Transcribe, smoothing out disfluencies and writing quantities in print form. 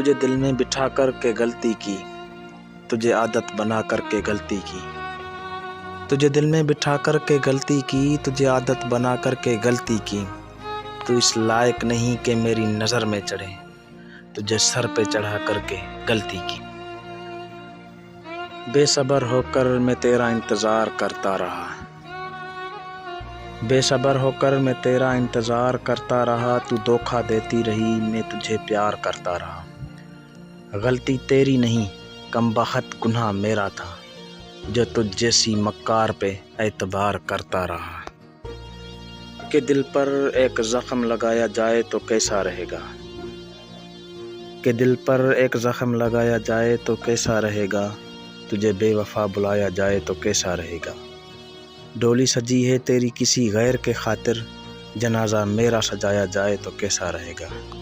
تجھے دل میں بٹھا کر کے غلطی کی، تجھے عادت بنا کر کے غلطی کی، تجھے دل میں بٹھا کر کے غلطی کی، تجھے عادت بنا کر کے غلطی کی۔ تو اس لائق نہیں کہ میری نظر میں چڑھے، تجھے سر پہ چڑھا کر کے غلطی کی۔ بے صبر ہو کر میں تیرا انتظار کرتا رہا، بے صبر ہو کر میں تیرا انتظار کرتا رہا، تو دھوکہ دیتی رہی، میں تجھے پیار کرتا رہا۔ غلطی تیری نہیں کم بخت گناہ میرا تھا، جو تجھ جیسی مکار پہ اعتبار کرتا رہا۔ کہ دل پر ایک زخم لگایا جائے تو کیسا رہے گا، کہ دل پر ایک زخم لگایا جائے تو کیسا رہے گا، تجھے بے وفا بلایا جائے تو کیسا رہے گا۔ ڈولی سجی ہے تیری کسی غیر کے خاطر، جنازہ میرا سجایا جائے تو کیسا رہے گا۔